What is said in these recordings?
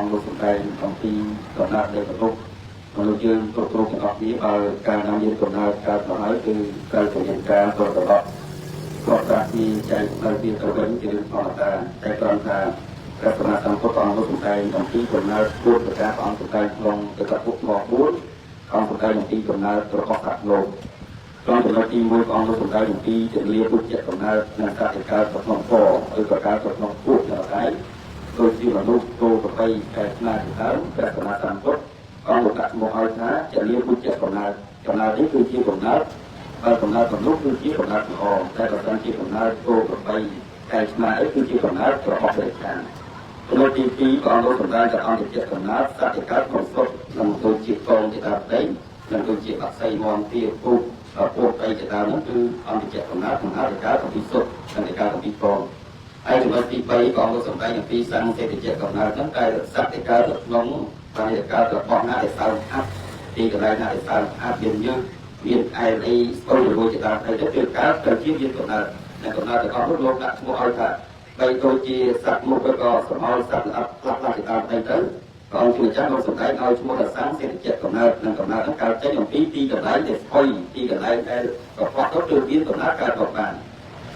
អង្គលោកសំដែងអំពីកំណើតនៃប្រពុកមនុស្សយើងគ្រប់ទាំងអស់គ្នាឲ្យការនាំយើងកំណើតកើតមកហើយគឺត្រូវតែមានការប្រតិបត្តិប្រកាសពីចែកនៅពីទៅវិញជារឿងធម្មតាតែគ្រាន់ថាព្រះសម្មាសម្ពុទ្ធអង្គលោកសំដែងអំពីកំណើតគួរប្រកាសអង្គសំដែងក្នុងទឹកពុកមក4អង្គសំដែងអំពីកំណើតរបស់សត្វលោកក្នុងចំណុចទី1ព្រះអង្គលោកសំដែងអំពីចលាពុទ្ធកំណើតនិងការកើតក្នុងពរឬក៏ការក្នុងពុទ្ធដែរដូចជាមនុស្សគោប្របីខែស្នាជាដើមព្រះសម្មាសម្ពុទ្ធអង្គលោកដាក់មកឲ្យថាចលាពុទ្ធកំណើតនេះគឺជាកំណើតកំណើតមនុស្សគឺជាកំណើតល្អតែបើសិនជាកំណើតគោប្របីខែស្នាគឺជាកំណើតរបស់ព្រះខាងចំណុចទី2ព្រះអង្គលោកសំដែងថាអង្គចិត្តកំណើតសត្វកើតក្នុងសុទ្ធនិងដូចជាកងជាដើមដីនិងដូចជាអក្ស័យមន្តទាពុទ្ធពួកអីជាដើមនោះគឺអង្គចិត្តកំណើតកើតពីសុទ្ធនិងកើតពីកងហើយចំណុចទី3ក៏អង្គសំដែងអំពីសង្ឃសេដ្ឋកិច្ចកំណើតហ្នឹងតែសត្វកើតក្នុងបានកើតរបស់ណាដែលសើអាប់ទីកន្លែងណាដែលសើអាប់យើងមានឯអីស្គាល់ជាមួយជាដើមហើយទៅគឺកើតទៅជាមានកំណើតនិងកំណើតទាំងអស់នោះលោកដាក់ឈ្មោះឲ្យថាបីដូចជាសត្វមុខក៏សម្អល់សត្វល្អខ្លះៗជាដើមទៅក៏អង្គជំចាស់លោកសំដែងឲ្យឈ្មោះថាសង្ឃសេដ្ឋកិច្ចកំណើតនិងកំណើតហ្នឹងកើតចេញអំពីទីកន្លែងដែលស្អុយទីកន្លែងដែលកខ្វក់ទៅគឺមានកំណើតកើតមកបាន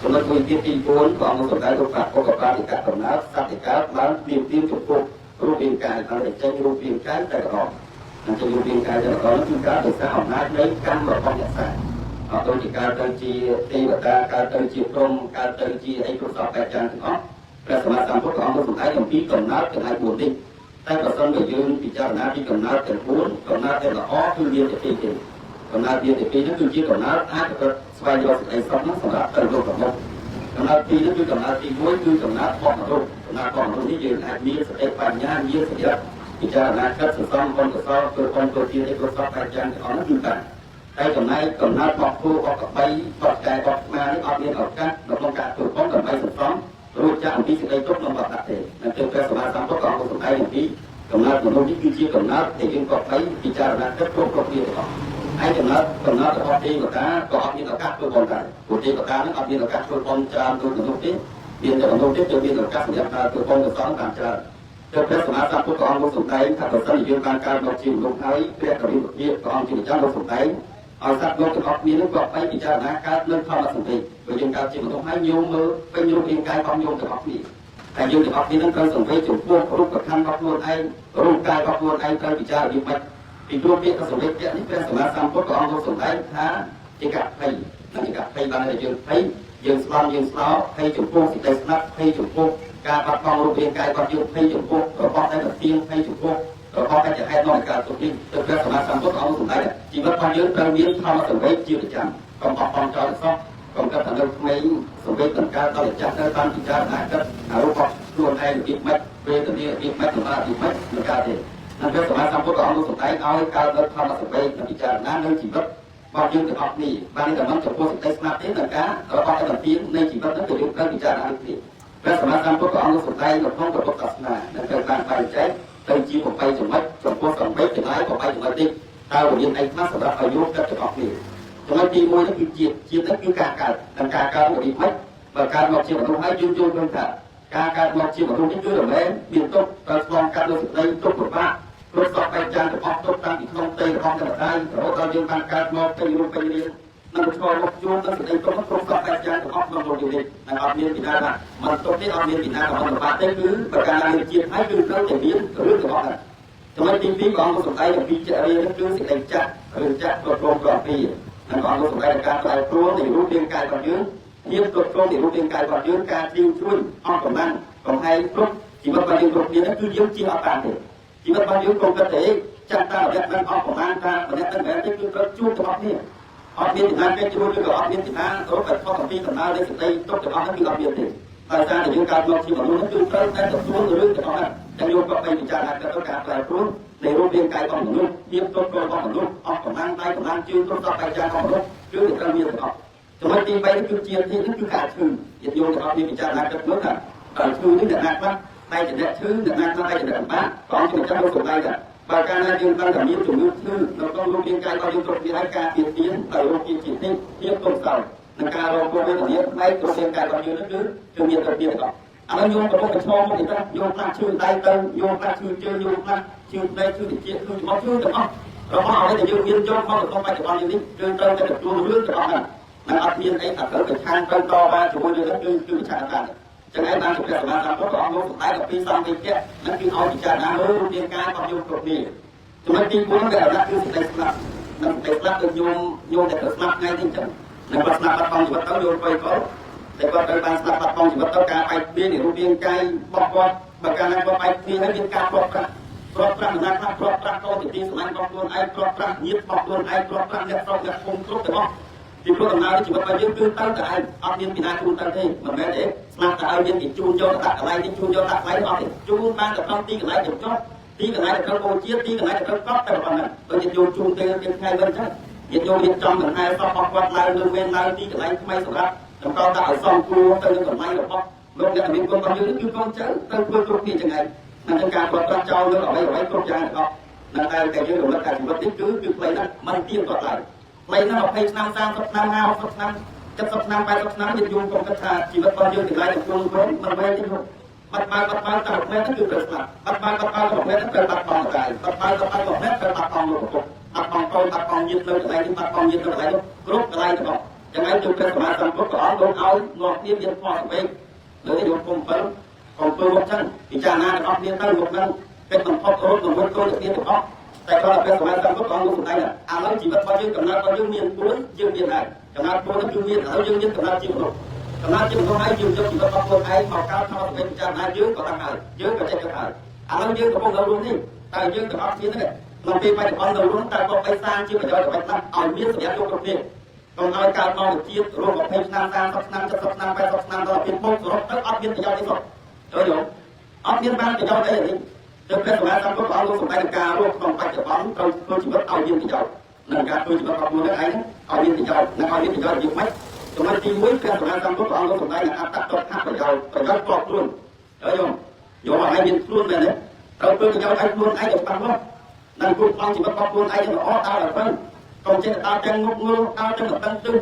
ចំណុចមួយទៀតទី4ព្រះអង្គសំដែងរូបពុទ្ធបាតិកកំណើតសត្វកើតបានព្រៀបចំពោះរូបរាងកាយបានតែចេញរូបរាងកាយតែម្ដងនិងចេញរូបរាងកាយតែម្ដងគឺការដោយសារអំណាចនៃកម្មរបស់អ្នកសាអត់ដូចជាការទៅជាទេវតាការទៅជាព្រំការទៅជាអីគ្រប់សពបែបយ៉ាងទាំងអស់ព្រះសម្មាសម្ពុទ្ធព្រះអង្គសំដែងអំពីកំណើតទាំងឯ4នេះតែប្រសិនបើយើងពិចារណាពីកំណើតទាំង4កំណើតទាំងល្អគឺមានតែពីរទេកំណើតមានតែពីរនេះគឺជាកំណើតអាចប្រកបស្វែងរកសេចក្តីសុខនោះសម្រាប់ទៅលោករបស់កំណើតទីនេះគឺកំណើតទី1គឺកំណើតរបស់មនុស្សកំណើតរបស់មនុស្សនេះយើងអាចមានសតិបញ្ញាមានសតិពិចារណាគិតសន្សំបុណ្យកុសលធ្វើបុណ្យទៅជាឯកប្រសពបែបយ៉ាងទាំងអស់នោះគឺតែកំណើតរបស់គូអកបីបត់កាយបត់ស្មានេះអត់មានឱកាសក្នុងការធ្វើបុណ្យដើម្បីសន្សំរួចចាក់អំពីសេចក្តីទុកក្នុងបទដាក់ទេនិងទើបព្រះសម្មាសម្ពុទ្ធក៏អង្គសម្ដែងអំពីកំណើតមនុស្សនេះគឺជាកំណើតដែលយើងក៏បីពិចារណាគិតគ្រប់គ្នាទាំងអស់ហើយកំណើតរបស់ទេវតាក៏អត់មានឱកាសធ្វើបុណ្យដែរព្រោះទេវតានឹងអត់មានឱកាសធ្វើបុណ្យច្រើនដូចមនុស្សទេមានតែមនុស្សទេមានឱកាសសម្រាប់ការធ្វើបុណ្យកុសលតាមច្រើនទៅព្រះសម្មាសម្ពុទ្ធក៏អង្គលោកសម្ដែងថាប្រសិនជាយើងបានកើតមកជាមនុស្សហើយព្រះករិយវិទ្យាក៏អង្គជាម្ចាស់លោកសម្ដែងឲ្យសត្វលោកទាំងអស់គ្នានឹងក៏បីពិចារណាកើតនៅធម្មសន្តិព្រោះយើងកើតជាមនុស្សហើយញោមមើលពេញរូបរាងកាយរបស់ញោមទាំងអស់គ្នាតែយើងទាំងអស់គ្នានឹងត្រូវសង្វេគចំពោះរូបខណ្ឌរបស់ខ្លួនឯងរូបកាយរបស់ខ្លួនឯងត្រូវពិចារណាយ៉ាងម៉េចពីព្រោះពាក្យសម្លេចនេះព្រះសម្មាសម្ពុទ្ធក៏អង្គលោកសម្ដែងថាជាកភ័យនិងជាកភ័យបានតែយើងភ័យយើងស្ដាប់យើងស្ដោភ័យចំពោះសេចក្តីស្ដាប់ភ័យចំពោះការបាត់បង់រូបរាងកាយរបស់យើងភ័យចំពោះរបស់ដែលប្រទៀងភ័យចំពោះរបស់ដែលជាហេតុនាំឲ្យកើតទុក្ខនេះទៅព្រះសម្មាសម្ពុទ្ធអង្គសម្ដែងជីវិតរបស់យើងត្រូវមានធម្មសង្វេគជាប្រចាំកុំបោះបង់ចោលសោះកុំគិតថានៅក្មេងសង្វេគទាំងកើតដល់ចាស់ទៅតាមពិចារណាគិតរូបរបស់ខ្លួនឯងរបៀបម៉េចវេទនារបៀបម៉េចសម្រាប់របៀបម៉េចមិនកើតទេនិងព្រះសម្មាសម្ពុទ្ធក៏អង្គសម្ដែងឲ្យកើតនៅធម្មសង្វេគនិងពិចារណានៅជីវិតរបស់យើងទាំងអស់នេះបានតែមិនចំពោះសេចក្តីស្មារតីនិងការរបស់តែទាននៃជីវិតនឹងទៅយើងត្រូវពិចារណានេះព្រះសម្មាសម្ពុទ្ធក៏អង្គសម្ដែងនៅក្នុងពុទ្ធសាសនានិងត្រូវបានបែងចែកទៅជា8ចំណុចចំពោះសង្វេគទាំងឡាយ8ចំណុចនេះតើរៀនអីខ្លះសម្រាប់ឲ្យយកចិត្តទាំងអស់នេះចំណុចទី1នេះគឺជាតិនេះគឺការកើតនិងការកើតរបៀបម៉េចបើកើតមកជាមនុស្សហើយយើងយល់ឃើញថាការកើតមកជាមនុស្សនេះគឺរមែងមានទុកត្រូវឆ្លងកាត់លើសេចក្តីទុកពិបាកព្រោះសពបែបយ៉ាងរបស់ទុកតាំងពីក្នុងទេរបស់តែម្ដាយរហូតដល់យើងបានកើតមកពេញរូបពេញរាងនិងឆ្លងមកជួបនឹងសេចក្តីទុកគ្រប់សពបែបយ៉ាងរបស់ក្នុងលោកយើងនេះហើយអត់មានពីណាថាមិនទុកទេអត់មានពីណារបស់ពិបាកទេគឺប្រការណាជាតិហើយគឺត្រូវតែមានរឿងរបស់ហ្នឹងចំណុចទី2ក៏អង្គសម្ដែងអំពីចរិយាគឺសេចក្តីចាក់ឬចាក់គ្រប់គ្រងក្រពីនិងអង្គសម្ដែងការផ្លែព្រោះនៃរូបរាងកាយរបស់យើងមានគ្រប់គ្រងនៃរូបរាងកាយរបស់យើងការទីវជួយអស់កម្លាំងកំហែងគ្រប់ជីវិតរបស់យើងគ្រប់គ្នាគឺយើងជិះអត់បានទេជីវិតរបស់យើងកុំគិតទេចាក់តាមរយៈនឹងអស់កម្លាំងតាមរយៈនឹងបែបនេះគឺត្រូវជួបទាំងអស់គ្នាអត់មានទីណាគេជួយឬក៏អត់មានទីណារកតែខុសអំពីដំណើរនៃសេចក្តីទុកទាំងអស់ហ្នឹងគឺអត់មានទេដោយសារតែយើងកើតមកជាមនុស្សគឺត្រូវតែទទួលរឿងទាំងអស់ហ្នឹងតែយើងក៏បីពិចារណាទៅការផ្លែព្រោះនៃរូបរាងកាយរបស់មនុស្សមានទុករបស់មនុស្សអស់កម្លាំងដៃកម្លាំងជើងគ្រប់សពបែបយ៉ាងរបស់មនុស្សគឺត្រូវមានទាំងអស់ចំណុចទី3នេះគឺជាទីនេះគឺការឈឺយើងយកទាំងអស់នេះពិចារណាទៅមើលថាឈឺនេះអ្នកណាខ្លះតែជាអ្នកឈឺអ្នកណាខ្លះតែជាអ្នកបាក់ក៏អង្គជំចាស់លោកសម្ដែងថាបើកាលណាយើងបានតែមានជំងឺឈឺនៅក្នុងរូបរាងកាយរបស់យើងគ្រប់គ្នាហើយការពៀនទៀនដោយរោគជាជាតិនេះភាពទុកសោកនឹងការរងគ្រោះវេទនាផ្នែករូបរាងកាយរបស់យើងនោះគឺមានតែពីទាំងអស់ ឥឡូវយកកំពុងតែឈរមកនេះទៅយកខ្លះឈឺដៃទៅយកខ្លះឈឺជើងយកខ្លះឈឺដៃឈឺតិចឈឺច្បោះឈឺទាំងអស់របស់អ្វីដែលយើងមានយកមកក្នុងបច្ចុប្បន្ននេះគឺត្រូវតែទទួលរឿងទាំងអស់ហ្នឹងអត់មានអីថាត្រូវទៅខាងទៅតបានជាមួយយើងគឺឆានបានចឹងឯងបានជាព្រះសម្មាសម្ពុទ្ធព្រះអង្គលោកសម្ដែងអំពីសង្ឃវិជ្ជានឹងគឺឲ្យពិចារណាមើលរូបរាងកាយរបស់យើងគ្រប់គ្នាចំណុចទី4ដែលអាណត្តិគឺសេចក្តីស្លាប់នឹងសេចក្តីស្លាប់គឺយោមតែស្លាប់ថ្ងៃនេះចឹងនឹងគាត់ស្លាប់បាត់បង់ជីវិតទៅយោមទៅក៏តែគាត់ត្រូវបានស្លាប់បាត់បង់ជីវិតទៅការបែកគ្នានៃរូបរាងកាយរបស់គាត់បើកាលណាគាត់បែកគ្នាហើយមានការប្រត់ប្រាស់ប្រត់ប្រាស់ណាស់ប្រត់ប្រាស់ទៅទីសម្លាញ់របស់ខ្លួនឯងប្រត់ប្រាស់ញាតិរបស់ខ្លួនឯងប្រត់ប្រាស់អ្នកស្រុកអ្នកភូមិគ្រប់ទាំងអស់ពីព្រោះដំណើរជីវិតរបស់យើងគឺទៅតែឯងអត់មានពីណាជូនទៅទេមិនមែនទេស្មាតតែឲ្យមានគេជូនយកដាក់កន្លែងនេះជូនយកដាក់កន្លែងអត់ទេជូនបានតែក្នុងទីកន្លែងចំចុះទីកន្លែងដែលត្រូវបូជាទីកន្លែងដែលត្រូវកប់តែប៉ុណ្ណឹងដូចជាយកជូនទៅថ្ងៃវិញចឹងយករៀបចំកន្លែងសពរបស់គាត់ឡើងលើវិញឡើងទីកន្លែងថ្មីសម្រាប់តម្កល់ដាក់ឲ្យសមគួរទៅនឹងកន្លែងរបស់លោកអ្នកមានគុណរបស់យើងគឺកូនចៅទៅធ្វើគ្រប់គ្នាចឹងឯងនឹងការប្រព្រឹត្តចោលនឹងអ្វីគ្រប់យ៉ាងទាំងអស់នៅតែយើងរំលឹកថាជីវិតនេះគឺផ្លូវណាមិនទៀងទាត់ឡើយផ្លូវណា20ឆ្នាំ30ឆ្នាំ50ឆ្នាំ70ឆ្នាំ80ឆ្នាំយើងយល់កុំគិតថាជីវិតរបស់យើងទាំងឡាយទាំងពួងវិញមិនមែនទេបាត់បង់តាមប្រភេទហ្នឹងគឺត្រូវស្លាប់បាត់បង់តាមប្រភេទហ្នឹងត្រូវបាត់បង់កាយបាត់បង់តាមប្រភេទត្រូវបាត់បង់លោកពុកបាត់បង់កូនបាត់បង់ញាតិនៅកន្លែងនេះបាត់បង់ញាតិនៅកន្លែងនោះគ្រប់កន្លែងទាំងអស់ចឹងហើយជួបព្រះសម្មាសម្ពុទ្ធព្រះអង្គលោកឲ្យមកទៀតមានផលស្វែងលើនេះយកគុំ7អំពើមកចឹងពិចារណាទាំងអស់គ្នាទៅលោកនឹងเป็นបំផុតរត់នឹងមួយគោលទៅទៀតទាំងអស់តែគាត់ព្រះសម្មាសម្ពុទ្ធព្រះអង្គលោកសម្ដែងថាឥឡូវជីវិតរបស់យើងកំណត់របស់យើងមាន4យើងមានដែរកំណត់4ហ្នឹងគឺមានឥឡូវយើងមានកំណត់ជាមនុស្សកំណត់ជាមនុស្សហើយយើងយកជីវិតរបស់ខ្លួនឯងមកកើតក្នុងវិចារណាយើងក៏ដឹងហើយយើងក៏ចេះទៅហើយឥឡូវយើងកំពុងនៅរស់នេះតែយើងទាំងអស់គ្នាហ្នឹងក្នុងពេលបច្ចុប្បន្ននៅរស់តែក៏បីសាងជាប្រយោជន៍របស់ខ្លួនឲ្យមានសម្រាប់យកគ្រប់គ្នាកុំឲ្យកើតមកជាតិរស់20ឆ្នាំ30ឆ្នាំ70ឆ្នាំ80ឆ្នាំដល់ពេលពុកសរុបទៅអត់មានប្រយោជន៍ទេសុទ្ធចូលយល់អត់មានបានប្រយោជន៍អីទេទៅព្រះសម្មាសម្ពុទ្ធព្រះអង្គលោកសម្ដែងការរស់ក្នុងបច្ចុប្បន្នត្រូវធ្វើជីវិតឲ្យមានប្រយោជន៍នឹងការធ្វើជីវិតរបស់ខ្លួនឯងឲ្យមានប្រយោជន៍នឹងឲ្យមានប្រយោជន៍យ៉ាងម៉េចចំណុចទី1ព្រះសម្មាសម្ពុទ្ធព្រះអង្គលោកសម្ដែងអត្តតតប្រយោជន៍ផ្ទាល់ខ្លួនហើយយកឲ្យមានខ្លួនមែនទេត្រូវធ្វើប្រយោជន៍ឲ្យខ្លួនឯងឲ្យបានមកនឹងគ្រប់អង្គជីវិតរបស់ខ្លួនឯងល្អដល់ដល់ទៅកុំចេះដើរទាំងងប់ងល់ដើរទាំងតឹងទឹះ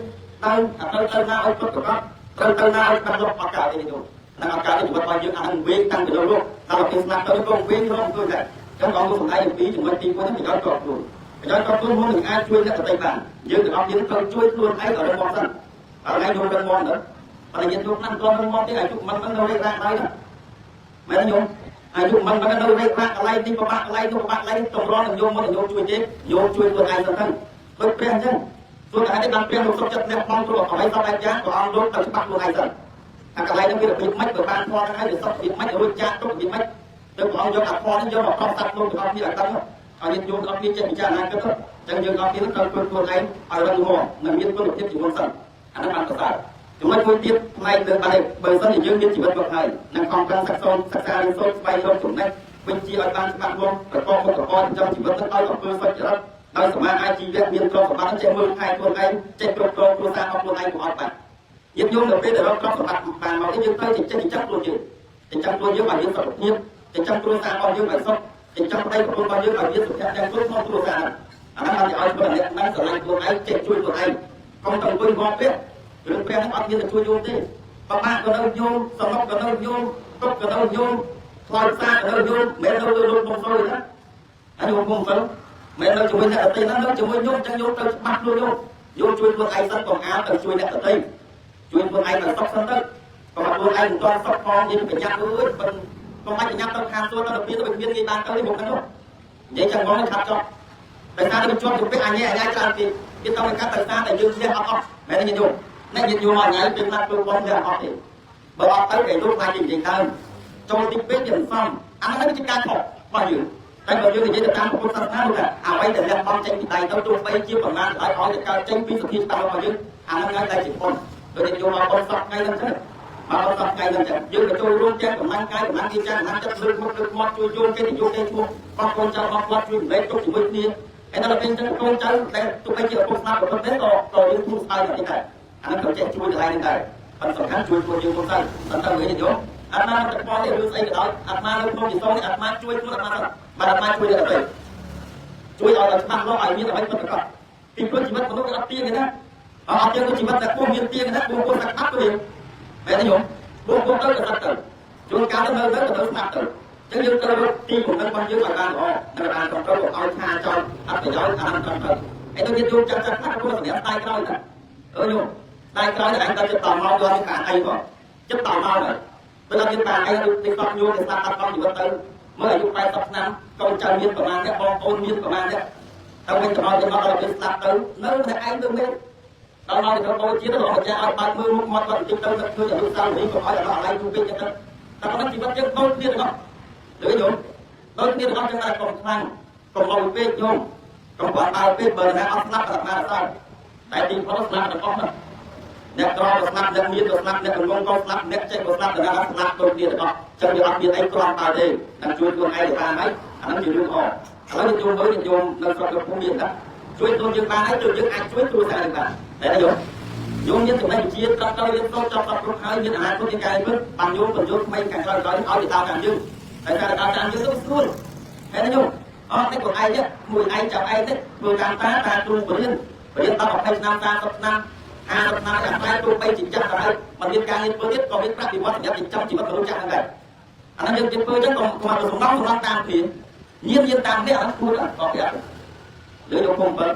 ដើរទៅណាឲ្យពិតប្រាកដត្រូវទៅណាឲ្យបានរកឱកាសនេះយកនឹងឱកាសជីវិតរបស់យើងអានឹងវិញតាំងពីលោកដល់ពេលស្នាប់ទៅក៏វិញរងខ្លួនដែរចឹងអង្គលោកសម្ដែងអំពីចំណុចទី1នេះប្រយោជន៍គ្រប់ខ្លួនប្រយោជន៍គ្រប់ខ្លួនមុននឹងអាចជួយអ្នកដទៃបានយើងទាំងអស់យើងត្រូវជួយខ្លួនឯងឲ្យរឹងមាំសិនហើយឯងយល់រឹងមាំទៅបើយើងយល់ណាស់ក៏រឹងមាំទេអាយុមិននៅរេក្រាក់ដែរមែនទេញោមអាយុមិននៅរេក្រាក់កន្លែងនេះប្របាក់កន្លែងនោះប្របាក់កន្លែងតម្រង់នឹងយកមកយកជួយទេយកជួយខ្លួនឯងទៅទៅដូចព្រះអញ្ចឹងខ្លួនឯងបានព្រះលោកសុខចិត្តអ្នកបងព្រោះអ្វីសពបែបយ៉ាងក៏អង្គលោកទៅច្បាស់ខ្លួនឯងទៅអាកន្លែងនោះវារបៀបម៉េចបើបានផលហ្នឹងហើយវាសុខរបៀបម៉េចរួចចាក់ទុករបៀបម៉េចទៅព្រះអង្គយកអាផលនេះយកមកប្រកបតាមលោកទាំងអស់គ្នាឲ្យដឹងឲ្យយើងយកដល់គ្នាចេះពិចារណាគិតទៅអញ្ចឹងយើងដល់គ្នាត្រូវធ្វើខ្លួនឯងឲ្យរឹងមាំនិងមានគុណភាពជីវិតសិនអានោះបានប្រសើរចំណុចមួយទៀតផ្នែកលើបានបើសិនជាយើងមានជីវិតរស់ហើយនិងខំប្រឹងសិក្សារៀនសូត្រស្វែងរកចំណេះបញ្ជាឲ្យបានច្បាស់លាស់ប្រកបមុខរបរចិញ្ចឹមជីវិតទៅឲ្យអំពើសុចរិតដោយសមាអាជីវៈមានទ្រព្យសម្បត្តិចេះមើលថែខ្លួនឯងចេះគ្រប់គ្រងគ្រួសាររបស់ខ្លួនឯងកុំឲ្យបាត់យើងយកទៅពេលដែលរកទ្រព្យសម្បត្តិបានមកនេះយើងត្រូវចិញ្ចឹមខ្លួនយើងចិញ្ចឹមខ្លួនយើងឲ្យមានសុខភាពចិញ្ចឹមគ្រួសាររបស់យើងឲ្យសុខចិញ្ចឹមប្តីប្រពន្ធរបស់យើងឲ្យមានសុខភាពទាំងគ្រប់ក្នុងគ្រួសារអានោះបានឲ្យខ្លួនអ្នកបានស្រឡាញ់ខ្លួនឯងចេះជួយខ្លួនឯងកុំទៅអង្គុយងាប់ពេករឿងព្រះហ្នឹងអត់មានទៅជួយយោមទេបបាក់ក៏នៅយោមសំណុកក៏នៅយោមទុកក៏នៅយោមខ្លោចសាក៏នៅយោមមិននៅលើលោកបងស្រួយណាហើយយោមបងស្រួយមិននៅជាមួយអ្នកដទៃហ្នឹងនៅជាមួយយោមចឹងយោមទៅច្បាស់ខ្លួនយោមជួយខ្លួនឯងសិនកុំអាលទៅជួយអ្នកដទៃជួយខ្លួនឯងទៅសុខសិនទៅកុំឲ្យខ្លួនឯងមិនទាន់សុខផងយើងប្រយ័ត្នអើយមិនកុំឲ្យប្រយ័ត្នទៅខាងសួរទៅទៅមានងាយបានទៅនេះមកហ្នឹងនិយាយចឹងហ្មងខាត់ចប់តែថាទៅជាប់ទៅពេលអញ្ញាច្រើនទៀតគេต้องកាត់ទៅតាមតែយើងលះអត់មែនទេញោមអ្នកញាតិញោមអញ្ញាពេលណាត់ទៅបងលះអត់ទេបើអត់ទៅគេលោកអាចនិយាយដើមចូលទីពេកយើងសំអានោះជាការខុសរបស់យើងតែបើយើងនិយាយទៅតាមពុទ្ធសាសនានោះអ្វីដែលលះបង់ចេញពីដៃទៅទោះបីជាប្រមាណឲ្យទៅកើតចេញពីសទ្ធាតាមរបស់យើងអានោះហើយតែជាពុនដូចយើងយកមកបនសពថ្ងៃហ្នឹងទៅមកបនសពថ្ងៃហ្នឹងទៅយើងទៅចូលរួមទាំងកម្លាំងកាយកម្លាំងទីចាស់កម្លាំងចិត្តលើកមុខលើកមាត់ជួយយោងគេទៅយកគេឈ្មោះបងប្អូនចៅបងប្អូនជួយមិនទុកជាមួយគ្នាហើយដល់ពេលចឹងកូនចៅតែទោះបីជាឪពុកស្មារតីប្រពន្ធក៏យើងជួយស្អើតែដែរអានោះក៏ចេះជួយកន្លែងហ្នឹងដែរប៉ុន្តែសំខាន់ជួយខ្លួនយើងខ្លួនទៅប៉ុន្តែវិញយកអាត្មាតែបងនេះរឿងស្អីក៏ដោយអាត្មានៅក្នុងជីវិតនេះអាត្មាជួយខ្លួនអាត្មាទៅបាទអាត្មាជួយអ្នកទៅជួយឲ្យច្បាស់លាស់ឲ្យមានអ្វីពិតប្រាកដពីព្រោះជីវិតមនុស្សវាអត់ទៀងទេណាអត់យើងជីវិតតែគួរមានទៀងណាគួរតែកាត់ទៅវិញមែនទេញោមគួរទៅកាត់ទៅ ជួនកាលទៅស្ដាប់ទៅចឹងយើងត្រូវទីបំណិតរបស់យើងឲ្យបានល្អនៅបានkontrolឲ្យថាចោលអត់ប្រយោជន៍អានkontrolឯទៅយើងចាំថាខ្លួនសម្រាប់ដៃក្រោយទៅយល់ដៃក្រោយតែឯងទៅចិត្តតមកយកខាងអីផងចិត្តតមកទៅបើដល់យើងបានអីទៅទីកប់ញោមទៅស្ដាប់ដល់ជីវិតទៅមើលអាយុ80ឆ្នាំកូនចៅមានប្រមាណនេះបងប្អូនមានប្រមាណនេះទៅវិញទៅមកដល់យើងស្ដាប់ទៅនៅតែឯងទៅមានដល់មកទៅចូលជាតិរបស់ម្ចាស់ឲ្យបាច់មើលមុខមាត់គាត់ជិះទៅធ្វើឲ្យលោកសាលវិញកុំឲ្យដល់ឡៃទូពេកចឹងទៅតែប៉ុណ្ណឹងជីវិតយើងដូចគ្នាទាំងអស់លើយល់ដូចគ្នាទាំងអស់ចឹងតែកុំខ្លាំងកុំអោយពេកយល់កុំបាត់ដល់ពេកបើណាអត់ស្លាប់តែបានស្លាប់តែទីផុតស្លាប់ទាំងអស់ហ្នឹងអ្នកក្រក៏ស្លាប់អ្នកមានក៏ស្លាប់អ្នកកំងក៏ស្លាប់អ្នកចេះក៏ស្លាប់តែអត់ស្លាប់ដូចគ្នាទាំងអស់ចឹងវាអត់មានអីគ្រាន់តែទេតែជួយខ្លួនឯងទៅបានហើយអាហ្នឹងជារឿងអឥឡូវយើងមើលយើងនៅស្រុកកំពង់មានណាជួយខ្លួនយើងបានហើយយើងអាចជួយគ្រួសារយើងបានតែយល់យងមានចំណេះវិជ្ជាតទៅយើងចូលចាប់គ្រប់ហើយមានអាហារគ្រប់ជាកាយវិញបានយងបញ្យល់ថ្មីខាងក្រោយឲ្យទៅតាមខាងយើងតែការតាមខាងយើងទៅស្រួលហើយណាយងអត់តែខ្លួនឯងនេះមួយឯងចាប់ឯងនេះធ្វើតាមតាគ្រូបរិញ្ញា10 20ឆ្នាំ30ឆ្នាំ50ឆ្នាំចាំតែទូបីចិញ្ចឹមទៅហើយមិនមានការងារធ្វើទៀតក៏មានប្រាក់ពីវត្តសម្រាប់ចិញ្ចឹមជីវិតមនុស្សចាស់ហ្នឹងដែរអានេះយើងធ្វើចឹងក៏មកសំណងតាមគ្នាញៀនតាមនេះអត់គួរអត់ប្រាប់លើយកខ្ញុំបើ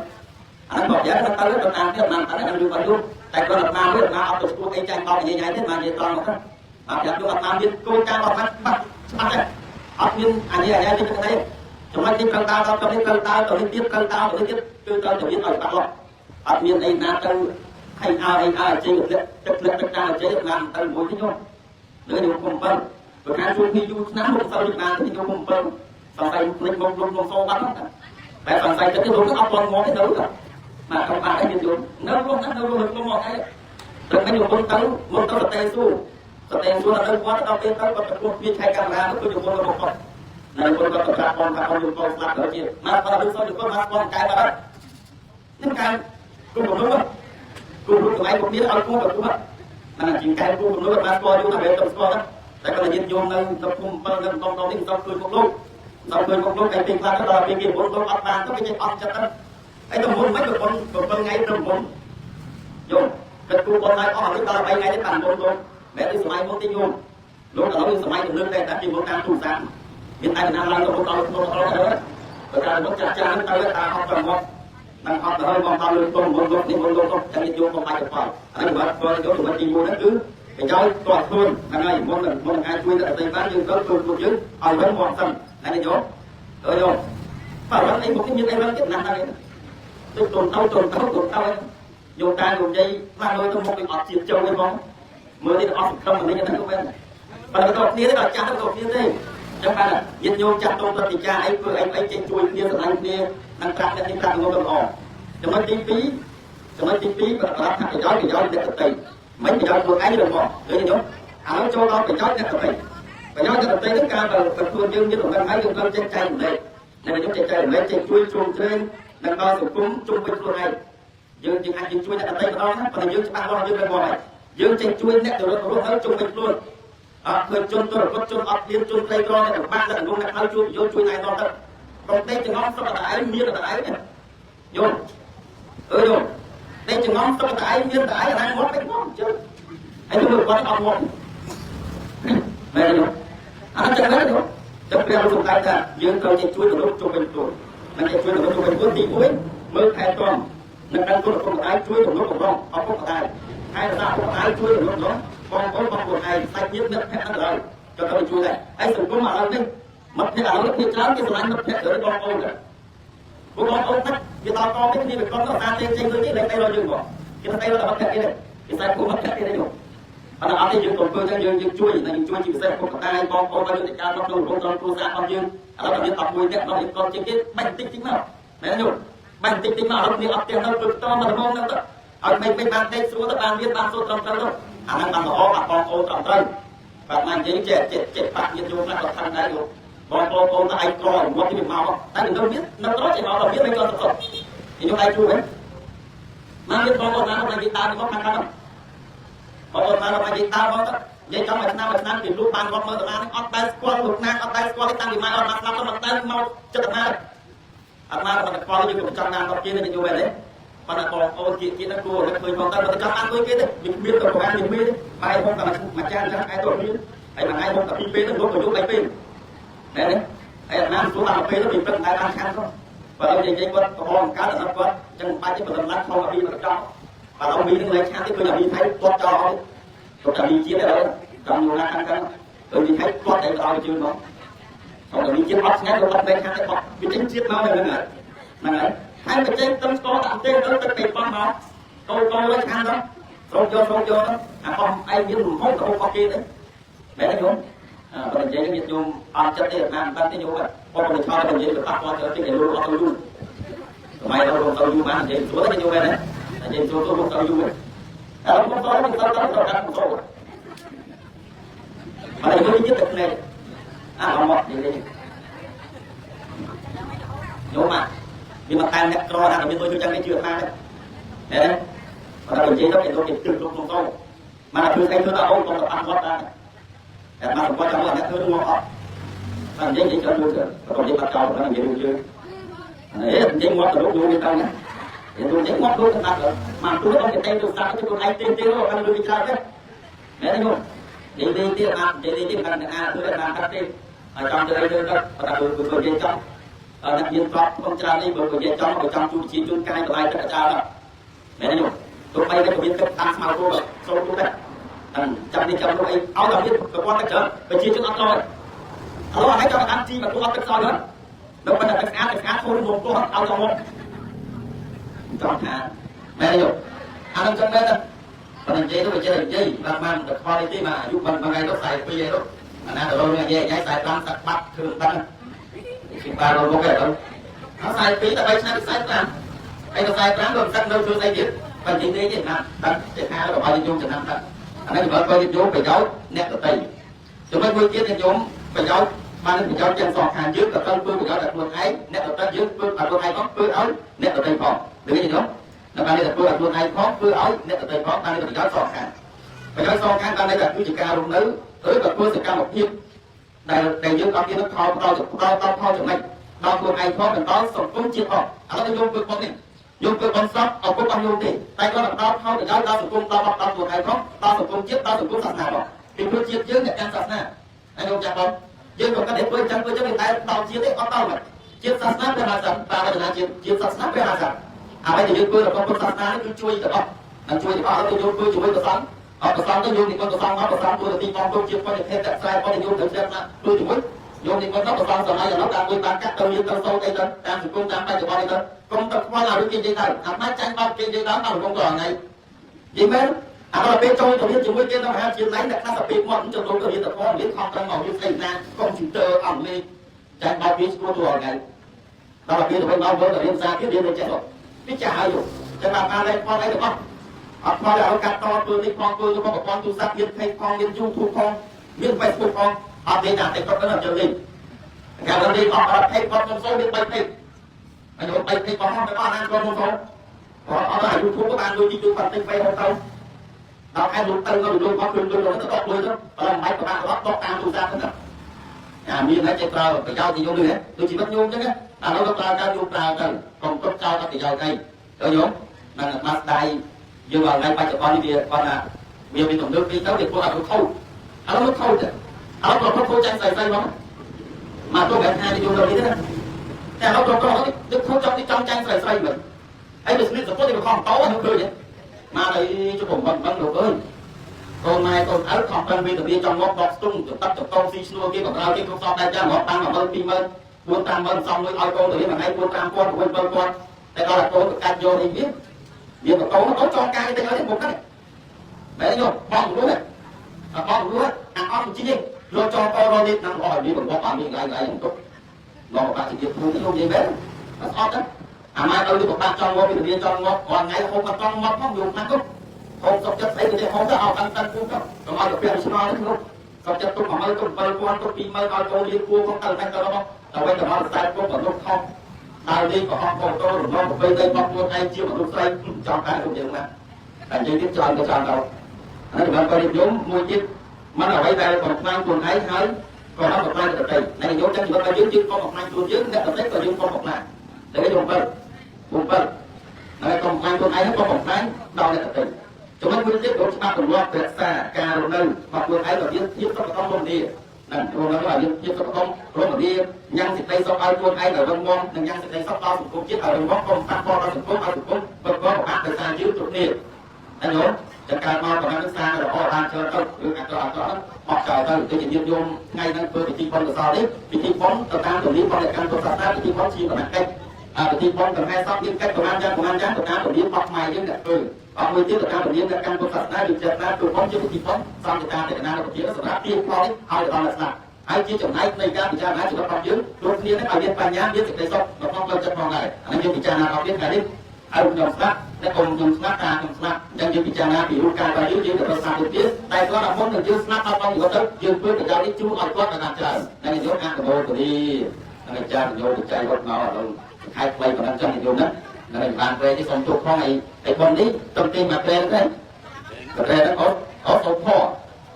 អានេះบอกយ៉ាងទៅតាមទៀតតាមអានេះយើងបានយល់តែគាត់តាមវាអត់ទៅស្គាល់អីចាញ់បោកញ៉ៃទេបាននិយាយត្រង់មកទៅអត់យកអត់តាមទៀតគោលការណ៍របស់បាត់ច្បាស់ដែរអត់មានអានេះទេទៅទេចំណុចទីកលតាដល់ទៅនេះកលតាទៅនេះទៀតកលតាទៅនេះទៀតគឺត្រូវតែមានឲ្យបាត់លោកអត់មានអីណាទៅឲ្យចេញទឹកតាមចេញបានទៅមួយទីនោះលើយកខ្ញុំបើប្រការជួបពីយូរឆ្នាំមកទៅបានទីយកខ្ញុំបើសង្ស័យភ្លេចមកលំសូបាត់តែសង្ស័យទៅលោកអត់បងមកទេទៅមកក្នុងបាត់ឯងយើងយល់នៅក្នុងហ្នឹងនៅក្នុងមកឯងតែមិនយកមុនទៅស្តែងសួរទៅគាត់ដល់ពេលទៅគាត់ប្រគល់មានឆៃកាមេរ៉ាទៅយកមុនរបស់គាត់នៅគាត់ក៏ប្រាប់បងថាខ្ញុំយកស្លាប់ទៅទៀតមកគាត់ទៅសុំទៅគាត់មកបងកែបាត់នឹងការគុំមនុស្សគូរូបឯងcũngមានឲ្យគូទៅគាត់អាជាងកែគូមនុស្សបានស្គាល់យូរតែទៅស្គាល់តែគាត់និយាយយងនៅទៅគុំបើនៅក្នុងនេះទៅជួយមុខលោកដល់ពេលមុខលោកឯងពេញខ្លះដល់ពេលគេមុនលោកអត់បានទៅគេចេះអត់ចិត្តទៅឯទៅមុនមិនប្រពន្ធថ្ងៃទៅមុនយល់គិតគូបងហើយអស់នេះដល់3ថ្ងៃនេះបានមុនលោកមែនទីសម័យមុនទីយល់លោកឥឡូវសម័យទំនើបតែពីមុនតាមទូរស័ព្ទមានតែណាឡើងទៅមុនដល់ក្នុងអស់ហើយបើថាមុនចាស់ទៅថាអត់ប្រមាត់នឹងអត់ទៅមកដល់លើតុងមុនលោកនេះមុនលោកតែនិយាយមកបាច់ទៅផលហើយបាទគាត់យកទៅទីមួយហ្នឹងគឺប្រយោជន៍គាត់ខ្លួនហ្នឹងហើយមុនអាចជួយដល់តែបានយើងក៏ជួយខ្លួនយើងឲ្យវិញមកសិនហើយយកបើអីមកនេះមានអីវិញទៀតណាស់ហើយទៅតុនទៅយកការលោកយាយបានលើទៅមុខវាអត់ជាតិចូលទេបងមើលនេះអត់សង្ឃឹមអានេះហ្នឹងក៏មែនបើទៅគ្នាទេដល់ចាស់ទៅគ្នាទេចឹងបានយិត្តញោមចាស់តុងទៅពិចារអីធ្វើអីចេញជួយគ្នាស្រឡាញ់គ្នានឹងប្រាក់នេះប្រាក់ងទៅល្អចំណុចទី2ប្រកាសថាប្រយោជន៍អ្នកដទៃមិនប្រយោជន៍ខ្លួនឯងឬមកឃើញទេឥឡូវចូលដល់ប្រយោជន៍អ្នកដទៃហ្នឹងការទៅខ្លួនយើងមានតម្លៃហើយយើងត្រូវចេះចែកម្លែកនៅយើងចេះចែកម្លែកចេះជួយជ្រោមជ្រែងនិងដល់សង្គមជុំវិញខ្លួនឯងយើងអាចជួយអ្នកដទៃម្ដងណាប៉ុន្តែយើងច្បាស់លាស់យើងទៅមកហើយយើងចេះជួយអ្នកទៅរត់នៅជុំវិញខ្លួនអត់ឃើញជនទៅរត់ជនអត់មានជនក្រីក្រអ្នកបាក់អ្នកងងអ្នកឲ្យជួយណែនាំទៅប្រទេសចង្អំសុខតែឯងមានតែឯងយល់យល់តែចង្អំសុខតែឯងមានតែឯងណាមកពេញមកជឿហើយមើលគាត់អត់មកមែនទេអត់ចឹងទេតែព្រះលោកសំខាន់ថាយើងត្រូវចេះជួយមនុស្សជុំវិញខ្លួនមិនចេះជួយមនុស្សជុំវិញខ្លួនទី1មើលខែត្រង់នឹងដល់គុណរបស់ឯងជួយទំនុកបំរុងអពុកឯងហើយដល់ពុកឯងជួយទំនុកបំរុងបងប្អូនបងប្អូនឯងសាច់ញាតិមិត្តភក្តិអត់ទៅក៏ទៅជួយដែរហើយសង្គមឥឡូវនេះមិត្តភក្តិឥឡូវនេះច្រើនគេស្រឡាញ់មិត្តភក្តិទៅបងប្អូនដែរបងប្អូនថាវាដល់កងនេះវាគាត់ទៅអាចេញទៅនេះលេខទៅរកយើងបងគេទៅដល់មិត្តភក្តិនេះគេតែគុំមិត្តភក្តិនេះយកអត់អត់ទេយើងទៅធ្វើចឹងយើងជួយតែយើងជួយជាពិសេសពុកឯងបងប្អូនយើងទៅការដល់ក្នុងរោងដល់គ្រួសាររបស់យើងឥឡូវយើង11នាក់ដល់យើងកូនជាងគេបាច់តិចមកមែនទេបាញ់តិចមកអត់មានអត់ទៀតទៅទៅតមកហ្នឹងទៅឲ្យមិនបានដេកស្រួលទៅបានមានបានសូត្រត្រឹមត្រូវអាហ្នឹងបានល្អអាបងប្អូនត្រឹមត្រូវបាទបាននិយាយចេះបាក់ញាតិញោមខ្លះក៏ខាងដែរលោកបងប្អូនទៅឯងក្រមកទីមកតែនៅមាននៅត្រង់ចេះមកមានមិនក៏ទៅខ្ញុំឯងជួយហ្នឹងមានបងប្អូនណាមកនិយាយតាមមកខាងហ្នឹងបងប្អូនណាមកនិយាយតាមមកទៅនិយាយចំមួយឆ្នាំពីលោកបានគាត់មើលតាអត់ដែរស្គាល់លោកណាអត់ដែរស្គាល់តាំងពីម៉ែអត់បានស្ដាប់ទៅមកតែមកចិត្តណាអាត្មាគាត់ស្គាល់យើងក៏ចង់តាមគាត់ជានិយាយមែនទេប៉ុន្តែបងប្អូនជាហ្នឹងគួរតែឃើញផងតែមិនចង់តាមដូចគេទេវាមានទៅប្រហែលមានមានបែរផងតែមួយចានចាស់ឯទៅមាន ហើយមួយថ្ងៃមកតែ2ពេលទៅលោកក៏យក3ពេលណែនេះហើយអាណាសួរថាពេលទៅព្រឹកតែបានខាងទៅបើយើងនិយាយគាត់កំងកើតអត់គាត់ចឹងបាច់ទៅបន្លាត់ក្នុងអាវីមកចោលបើដល់វីនឹងលែងខាងទៀតគឺអាវីថៃគាត់ចោលឲ្យគាត់អាវីជាតិទៅដល់យូរណាស់ខាងហ្នឹងដូចវីថៃគាត់តែឲ្យជឿមកហើយអាវីជាតិអត់ស្ងាត់គាត់តែខាងតែគាត់វាចេញជាតិមកហ្នឹងហើយហើយទៅចេញទឹកស្ករដាក់ទេទៅទឹកពេលបងមកតូចៗលើខាងទៅស្រោចយកអាបងឯងមានរំហុកទៅរបស់គេទៅមែនទេញោមបើនិយាយញាតិញោមអត់ចិត្តទេណាមិនទេញោមបងទៅឆោតទៅនិយាយទៅប៉ះគាត់ទៅតិចទៅលុបអត់ទៅយូរសម័យទៅលុបទៅយូរបាននិយាយស្រួលទេញោមមែនទេនិយាយស្រួលទៅលុបទៅយូរតែបងទៅកាត់ទៅហើយយើងនិយាយទៅគ្នាអត់មកនិយាយញោមវាមកតាមអ្នកក្រណាស់តែមានដូចចឹងនេះជឿបានទេបើនិយាយទៅគេទៅទឹកលុបទៅមកធ្វើគេធ្វើដល់អូនទៅប៉ះគាត់ដែរតែមកគាត់ចង់អ្នកធ្វើមកអត់តែនិយាយទៅគាត់ទៅគាត់និយាយបាត់ចោលទៅនិយាយទៅយើងនិយាយមកទៅលោកយូរទៅណានិយាយមកទៅថាមកទូដល់គេតែទៅសាទៅខ្លួនឯងទេគាត់នឹងវិចារទេមែនទេខ្ញុំនិយាយទៀតអានិយាយទៀតបានអាធ្វើបានថាទេហើយចង់ទៅអីទៅគាត់ទៅនិយាយចង់អ្នកមានប្រាប់ក្នុងច្រើននេះបើនិយាយចង់ជួយជាជួនកាយទៅឯងទៅចោលមែនទេខ្ញុំទោះបីតែមានទឹកតាមស្មៅទៅចូលទៅដែរចាំនេះចាំទៅអីឲ្យតែមានប្រព័ន្ធទឹកច្រើនប្រជាជនអត់ចូលឥឡូវឲ្យចង់តាមជីមកទូអត់ទឹកសោះហ្នឹងដល់ប៉ុន្តែទឹកស្អាតធូរមកទូអត់ឲ្យចូលមកចង់ថាមែនទេអានឹងចឹងដែរប៉ុន្តែនិយាយទៅវាចេះនិយាយបានតែខ្វល់នេះទេមកអាយុបានថ្ងៃទៅ42ហើយទៅអាណាទៅរកនិយាយ45ទឹកបាត់គឺបានពីបានរកមកទៅអត់42តែ3ឆ្នាំ45ហើយទៅ45ក៏ទឹកនៅជួយស្អីទៀតបើនិយាយទេណាតែចេះថារបស់យើងចំណាំតែអានេះបើយើងយកប្រយោជន៍អ្នកដទៃចំណុចមួយទៀតយើងយកប្រយោជន៍បានប្រយោជន៍ទាំងសងខាងយើងក៏ត្រូវធ្វើប្រយោជន៍ដល់ខ្លួនឯងអ្នកដទៃយើងធ្វើឲ្យខ្លួនឯងផងធ្វើឲ្យអ្នកដទៃផងដូចនេះខ្ញុំនៅបាននេះធ្វើឲ្យខ្លួនឯងផងធ្វើឲ្យអ្នកដទៃផងបានប្រយោជន៍សងខាងបាននេះតែគឺជាការរស់នៅឬក៏ធ្វើសកម្មភាពដែលយើងអត់មានផលផ្ដល់ផលចំណេញដល់ខ្លួនឯងផងដល់សង្គមជាតិផងឥឡូវយើងធ្វើប៉ុណ្្នេះយកទៅបន្សពអពុកអស់យូរទេតែគាត់ផ្ដល់ផលប្រយោជន៍ដល់សង្គមដល់ខ្លួនឯងផងដល់សង្គមជាតិដល់សង្គមសាសនាផងពីព្រោះជាតិយើងអ្នកកាន់សាសនាហើយយកចាស់បងយើងក៏គាត់តែធ្វើចឹងវាតែដល់ជាតិទេអត់ដល់មកជាតិសាសនាព្រះមហាក្សត្រតាមរចនាជាតិសាសនាព្រះមហាក្សត្រអ្វីដែលយើងធ្វើរបស់ពុទ្ធសាសនានេះគឺជួយទាំងអស់ហើយជួយទាំងអស់ទៅយកធ្វើជាមួយប្រសង់អត់ប្រសង់ទៅយកនិមន្តប្រសង់មកប្រសង់ធ្វើទីបងទុកជាពលិធិតតែខ្សែពលិយកទៅចិត្តណាធ្វើជាមួយយកនិមន្តទៅប្រសង់សម័យឥឡូវតាមមួយបានកាត់ទៅយើងទៅសូត្រអីទៅតាមសង្គមតាមបច្ចុប្បន្នអីទៅកុំទៅខ្វល់ឲ្យគេនិយាយទៅអាម៉ាចាញ់បោកគេនិយាយដល់ក្នុងកន្លែងនិយាយមែនអាដល់ពេលចូលទៅរៀនជាមួយគេទៅហាជាណៃតែខ្លះទៅពេលមកចូលទៅរៀនទៅផងរៀនខំប្រឹងមករៀនស្អីណាកុំព្យូទ័រអង់គ្លេសចាញ់បោកវាស្គាល់ទៅអថ្ងៃដល់ពេលទៅដល់ទៅរៀនសាទៀតរៀនទៅចេះពីចាស់ហើយចឹងបានតែផងអីទៅអត់ខ្វល់ឲ្យកាត់តធ្វើនេះផងធ្វើទៅប្រព័ន្ធទូរស័ព្ទរៀន Facebook ផងរៀន YouTube ផងរៀន Facebook ផងអត់ទេតែគាត់ទៅចូលលេងកាលរៀនអត់ Facebook ខ្ញុំសូមរៀន3 ពេកហើយខ្ញុំ3 ពេកផងទៅបានអានគាត់ខ្ញុំសូមអត់ឲ្យ YouTube ក៏បានលុយទីជួយគាត់ទិញ Facebook ទៅដល់ឯងលុយទៅក៏លុយគាត់លុយទៅដកលុយទៅបើមិនបាច់ក៏បានដកតាមទូរស័ព្ទទៅអាមានតែចេះប្រើប្រយោជន៍ទីយំនេះដូចជីវិតញោមអញ្ចឹងណាឥឡូវក៏ប្រើការយំប្រើទៅកុំទុកចោលអត់ប្រយោជន៍អីទៅញោមនឹងបាត់ដៃយើងថ្ងៃបច្ចុប្បន្ននេះវាគាត់ថាវាមានទំនើបពីទៅវាគាត់អត់ខូចឥឡូវមកខូចទៅឥឡូវគាត់ខូចចាញ់ស្អីៗមកទៅបែបថាយំទៅនេះណាតែឥឡូវគាត់ទឹកខូចចង់ចង់ចាញ់ស្អីៗមិនហើយវាស្និទ្ធសពុទ្ធវាខំតោហ្នឹងឃើញមកឲ្យជុំបំបងលោកអើយកូនម៉ែកូនឪខំប្រឹងវាទៅវាចង់មកដកស្ទង់ទៅទឹកទៅកោស៊ីឈ្នួលគេក៏ប្រើគេគ្រប់សពដែរចាំមកបាន 10000 20000 4-50000សំលុយឲ្យកូនទៅរៀនមួយថ្ងៃ 4-5 ពាន់ 6-7 ពាន់តែដល់កូនទៅកាច់យកនេះវាទៅកូនចង់ការទៅឲ្យមុខហ្នឹងមែនទេបងรู้ទេបងรู้អាអត់ជីនេះលោកចង់កោរនេះនឹងអស់វាបង្កប់អត់មានថ្ងៃហ្នឹងទុកលោកបាក់ជាគ្រូទៅលោកនិយាយមែនអត់ទេអាម៉ែទៅលោកបាក់ចង់មកពីរៀនចង់មកគាត់ថ្ងៃហូបអត់ចង់មកផងយកណាស់ទៅហូបសុខចិត្តស្អីទៅហូបទៅអត់តាំងគូទៅកុំឲ្យទៅពេលស្មោះនេះលោកសុខចិត្តទុក10000ទុក7000ទុក20000ឲ្យកូនរៀនគួរផងទៅតែទៅមកតែវិញទៅមកតែពុកក៏លោកខំដើរលេងក៏ហោះកូនទៅរំលងទៅពេលទៅមកខ្លួនឯងជាមនុស្សស្រីចង់ការគ្រប់យ៉ាងណាតែនិយាយទៀតច្រើនទៅច្រើនទៅហើយបានក៏រៀបយំមួយទៀតមិនអ្វីដែលបំផ្លាញខ្លួនឯងហើយក៏អត់បំផ្លាញទៅតែតែយកចឹងជីវិតរបស់យើងយើងក៏បំផ្លាញខ្លួនយើងអ្នកទៅក៏យើងក៏បំផ្លាញតែខ្ញុំ7ហើយក៏បំផ្លាញខ្លួនឯងក៏បំផ្លាញដល់អ្នកទៅ ចំណុចមួយទៀតខ្ញុំច្បាប់ទម្លាប់រក្សាការរស់នៅរបស់ខ្លួនឯងក៏ជាសុខភាពរស់នេះนั่นรวมแล้วว่ายึดสุขภาพรวมดียังสิไปสอบเอาตัวไอ้แต่รวมมองยังสิไปสอบเอาสุขภาพจิตเอารวมมองกรมตั้งพอเราสุขภาพเอาสุขภาพประกอบกับการสร้างยืดจุดนี้นั่นโยมจากการมาของการสร้างเราออกเชิญเอาหรือการต่อออกจากการจะยืดโยมไงนั่นคือพิธีพรต่อสาวนี้พิธีพรต่อการตรงนี้พรในการตรวจสอบได้พิธีพรชี้ต่อหน้าใกล้พิธีพรต่อให้สอบยิ่งใกล้ประมาณยันต่อการตรงนี้พรใหม่ยิ่งเนี่ยออกมือที่ต่อการตรงนี้ในการตรวจสอบได้ดึงเจ็บได้ตัวพรจะพิธีพรสร้างจากการแต่การเราพิธีก็สำหรับที่พรนี้เอาแต่ตอนละสักไอ้ที่จำได้ในการพิจารณาจุดความยืนรวมนี้ในการเรียนปัญญาเรียนสิ่งใดสอบเราต้องเราจะมองอะไรอันนั้นยังพิจารณาเอาเรียนการนี้อารมณ์ยอมสักและองค์ยอมสักการยอมสักยังพิจารณาปีรูปการไปยืนยืนกับภาษาเดียวแต่ก็เราพ้นหนึ่งยืนสักเราต้องอยู่กับยืนเพื่อจะได้จู่เอาก้อนการเจริญในยกงานกับโมตัวนี้ในใจโยใจรถเงาเราใครไปกับนั้นจังโยมนั้นในบางเรื่องที่ส่งตัวข้องไอ้คนนี้ต้องตีมาเปลี่ยนได้เปลี่ยนนั้นเขาส่งพ่อ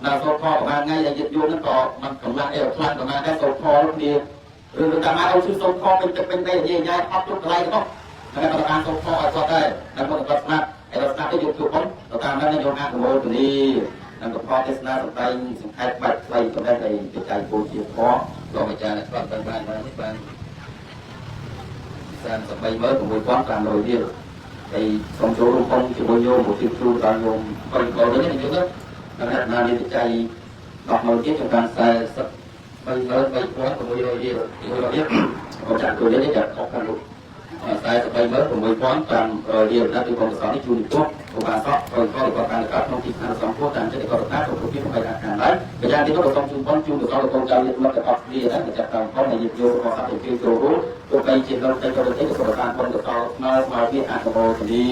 นาโซคอประมาณไงอย่างยึดโยนนั่นต่อมันกำลังพลังประมาณได้โซคอลูกเดียวหรือการมาเอาชื่อโซคอเป็นได้ยังไงพับทุกอะไรก็ต้องในการโซคอก็ได้นั่นก็ต้องสนับไอ้เราสนับที่ยุดทุกคนเราตามนั้นในโยนงานของโมตัวนี้นั่นก็พอเทศนาสมัยสิ่งใครบัดไปก็ได้ในใจปูชีพอลองไปจานก่อนบางมาที่บางการสมัยเมื่อผมไปคว้าการโดยเดียวไอ้สมโชว์ลงคงจะโมโยบุตรครูตาโยมไปก่อนเลยนี่จุดนั้นนั่นนาดีใจดอกไม้ที่ต้องการใส่สักใบเมื่อใบคว้าของโมโยเดียวที่เราเรียกเอาจากตัวนี้จากขอบกันลูกใส่สักใบเมื่อผมไปคว้าตามเดียวนั่นคือความสอนที่จูนตัวของการสอบก็หรือการกับน้องที่การสอนพวกการจะได้ก็ต้องการของผู้ที่ต้องไปการการได้พยานที่เขาต้องจูนป้อนจูนหรือเขาต้องการเรียนมาจากออกดีนะจากการเขาในยึดโยของสัตว์ที่ตัวรู้ตัวไปจิตเราใจเราได้ประสบการณ์คนกับเขามาเรียนอ่านกับเราดี